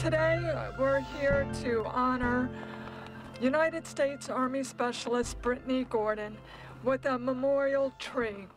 Today we're here to honor United States Army Specialist Brittany Gordon with a memorial tree.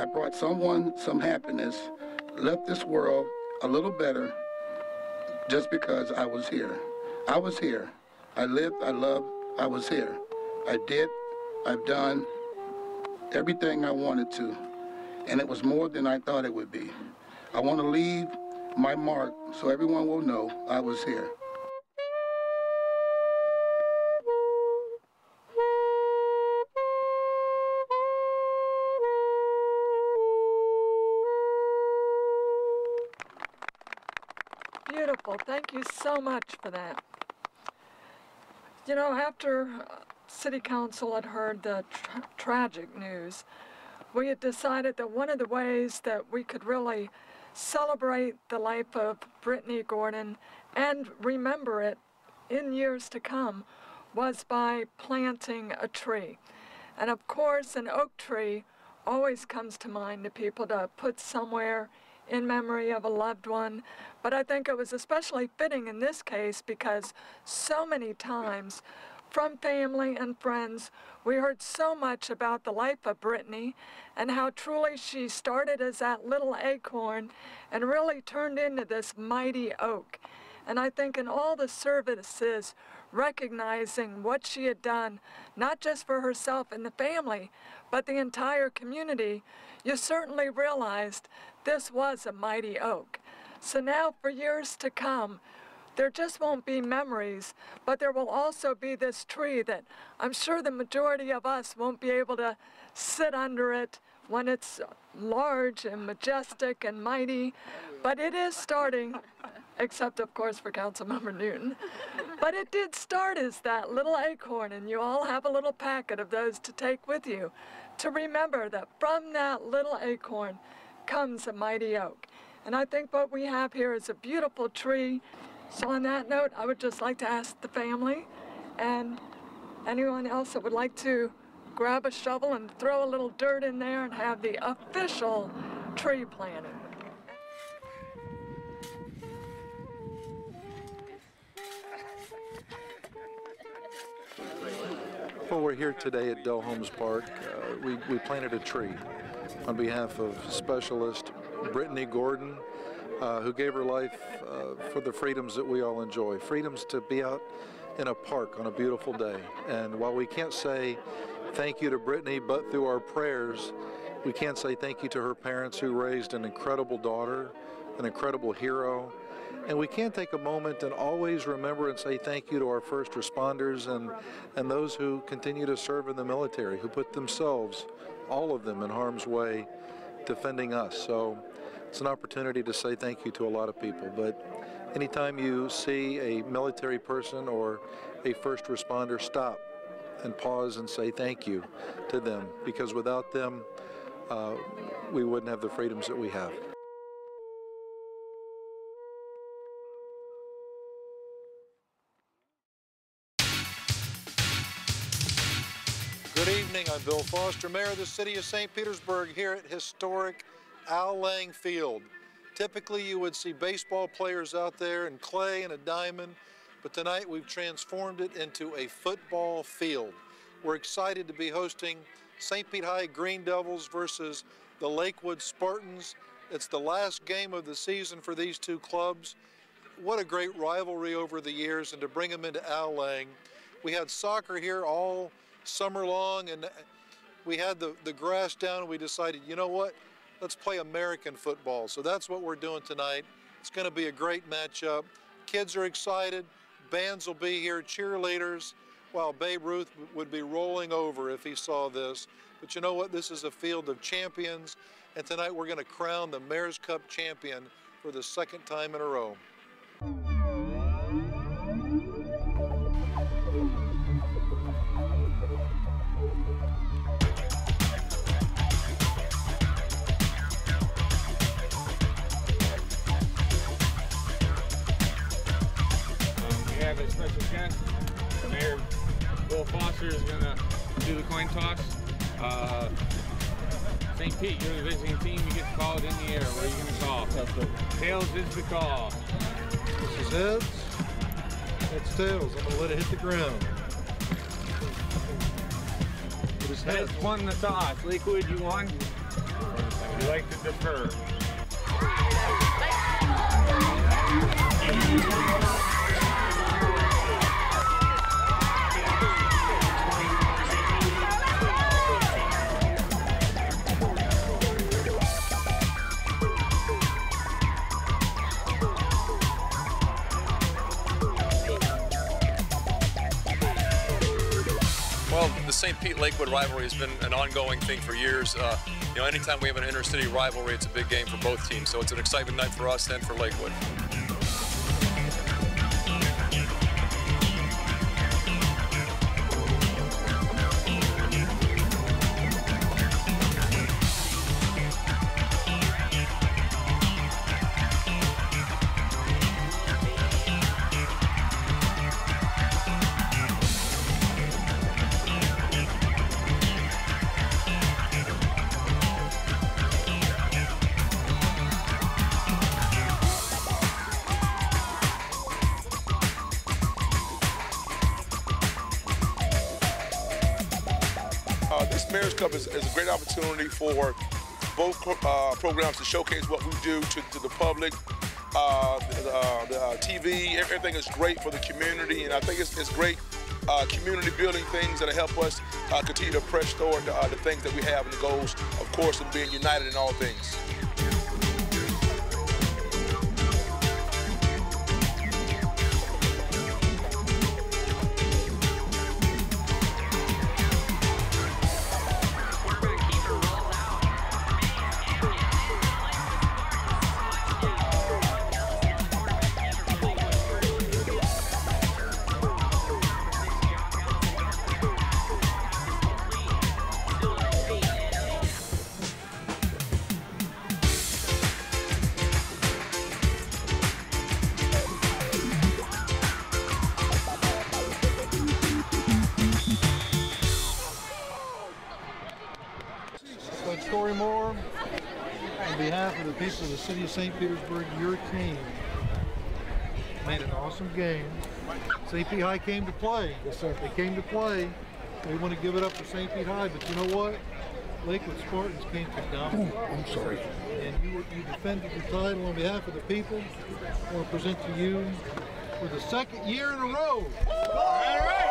I brought someone some happiness, left this world a little better just because I was here. I was here. I lived, I loved, I was here. I did, I've done everything I wanted to, and it was more than I thought it would be. I want to leave my mark so everyone will know I was here. Beautiful. Thank you so much for that. You know, after City Council had heard the tragic news, we had decided that one of the ways that we could really celebrate the life of Brittany Gordon and remember it in years to come was by planting a tree. And of course, an oak tree always comes to mind to people to put somewhere in memory of a loved one, but I think it was especially fitting in this case because so many times from family and friends we heard so much about the life of Brittany and how truly she started as that little acorn and really turned into this mighty oak. And I think in all the services recognizing what she had done, not just for herself and the family, but the entire community, you certainly realized this was a mighty oak. So now for years to come, there just won't be memories, but there will also be this tree that I'm sure the majority of us won't be able to sit under it when it's large and majestic and mighty, but it is starting, except of course for Councilmember Newton. But it did start as that little acorn, and you all have a little packet of those to take with you to remember that from that little acorn comes a mighty oak. And I think what we have here is a beautiful tree. So on that note, I would just like to ask the family and anyone else that would like to grab a shovel and throw a little dirt in there and have the official tree planting. Well, we're here today at Dell Homes Park. We planted a tree on behalf of Specialist Brittany Gordon, who gave her life for the freedoms that we all enjoy. Freedoms to be out in a park on a beautiful day. And while we can't say thank you to Brittany, but through our prayers, we can say thank you to her parents who raised an incredible daughter, an incredible hero. And we can take a moment and always remember and say thank you to our first responders and those who continue to serve in the military, who put themselves, all of them, in harm's way, defending us. So it's an opportunity to say thank you to a lot of people. But anytime you see a military person or a first responder, stop and pause and say thank you to them, because without them, we wouldn't have the freedoms that we have. Good evening, I'm Bill Foster, Mayor of the City of St. Petersburg, here at historic Al Lang Field. Typically you would see baseball players out there in clay and a diamond, but tonight we've transformed it into a football field. We're excited to be hosting St. Pete High Green Devils versus the Lakewood Spartans. It's the last game of the season for these two clubs. What a great rivalry over the years, and to bring them into Al Lang. We had soccer here all summer long, and we had the grass down, and we decided, you know what, let's play American football. So that's what we're doing tonight. It's going to be a great matchup. Kids are excited, bands will be here, cheerleaders. Well, Babe Ruth would be rolling over if he saw this. But you know what? This is a field of champions, and tonight we're going to crown the Mayor's Cup champion for the second time in a row. We have a special guest. Mayor Will Foster is going to do the coin toss. St. Pete, you're the visiting team. You get to call it in the air. What are you going to call? Tails is the call. This is heads. That's tails. I'm going to let it hit the ground. It is heads. Heads won the toss. Lakewood, you won. You like to defer. Well, the St. Pete-Lakewood rivalry has been an ongoing thing for years. You know, anytime we have an intercity rivalry, it's a big game for both teams. So it's an exciting night for us and for Lakewood. This Mayor's Cup is a great opportunity for both programs to showcase what we do to the public. The TV, everything is great for the community, and I think it's great community building things that'll help us continue to press toward the things that we have and the goals, of course, of being united in all things. Cory, on behalf of the people of the city of St. Petersburg, your team made an awesome game. St. Pete High came to play. Yes, sir. They came to play. They want to give it up for St. Pete High, but you know what? Lakewood Spartans came to dominate. I'm sorry. And you defended the title on behalf of the people. I want to present to you for the second year in a row. All right.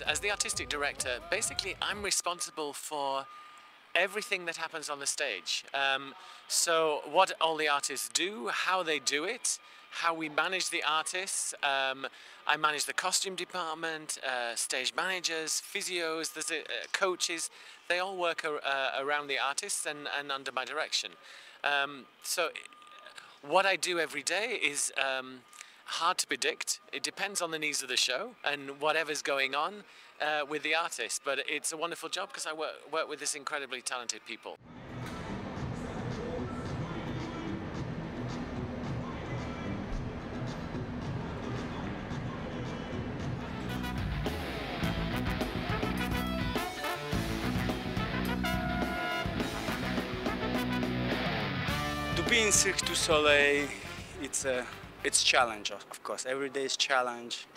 As the artistic director, basically I'm responsible for everything that happens on the stage. So what all the artists do, how they do it, how we manage the artists. I manage the costume department, stage managers, physios, there's coaches. They all work around the artists and under my direction. So what I do every day is hard to predict. It depends on the needs of the show and whatever's going on with the artist. But it's a wonderful job because I work with this incredibly talented people. To be in Cirque du Soleil, it's challenge, of course. Every day is challenge,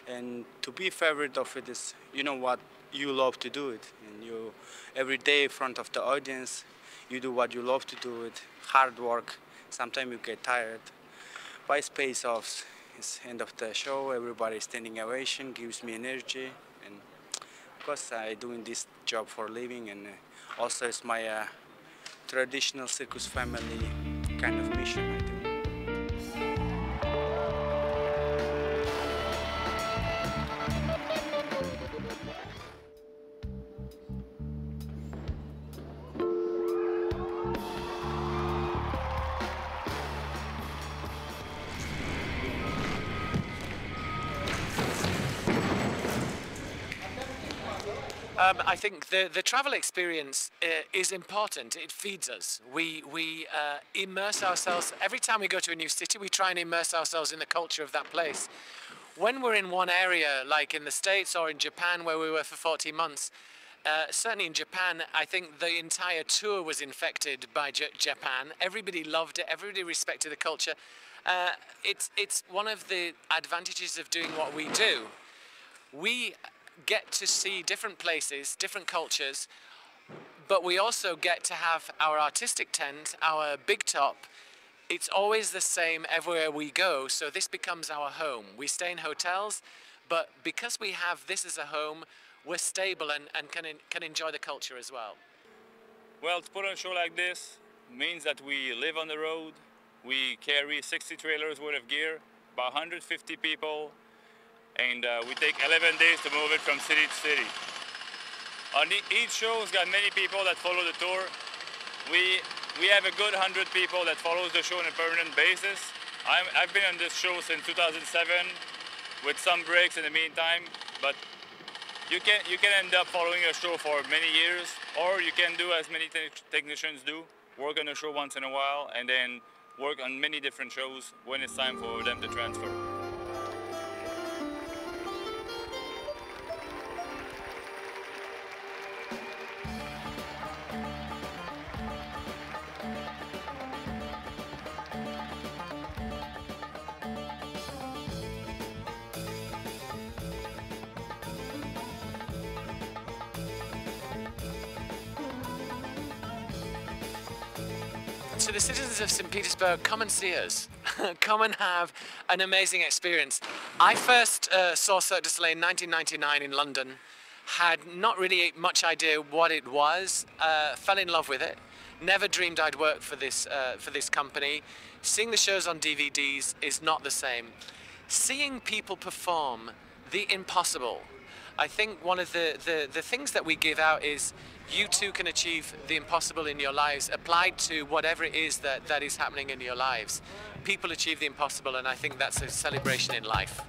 and to be favorite of it is, you know what, you love to do it, and you every day in front of the audience, you do what you love to do it. Hard work. Sometimes you get tired. By space offs, it's end of the show. Everybody standing ovation gives me energy, and of course I doing this job for a living, and also it's my traditional circus family kind of mission, I think. I think the travel experience is important. It feeds us. We immerse ourselves. Every time we go to a new city, we try and immerse ourselves in the culture of that place. When we're in one area, like in the States or in Japan, where we were for 14 months, certainly in Japan, I think the entire tour was infected by Japan. Everybody loved it. Everybody respected the culture. It's one of the advantages of doing what we do. We get to see different places, different cultures, but we also get to have our artistic tent, our big top. It's always the same everywhere we go, so this becomes our home. We stay in hotels, but because we have this as a home, we're stable and can enjoy the culture as well. Well, to put on a show like this means that we live on the road. We carry 60 trailers worth of gear, about 150 people, and we take 11 days to move it from city to city. On each show's got many people that follow the tour. We have a good 100 people that follows the show on a permanent basis. I've been on this show since 2007 with some breaks in the meantime, but you can end up following a show for many years, or you can do as many technicians do, work on a show once in a while, and then work on many different shows when it's time for them to transfer. To the citizens of St. Petersburg, come and see us. Come and have an amazing experience. I first saw Cirque du Soleil in 1999 in London, had not really much idea what it was, fell in love with it, never dreamed I'd work for this company. Seeing the shows on DVDs is not the same. Seeing people perform the impossible, I think one of the things that we give out is you too can achieve the impossible in your lives, applied to whatever it is that is happening in your lives. People achieve the impossible, and I think that's a celebration in life.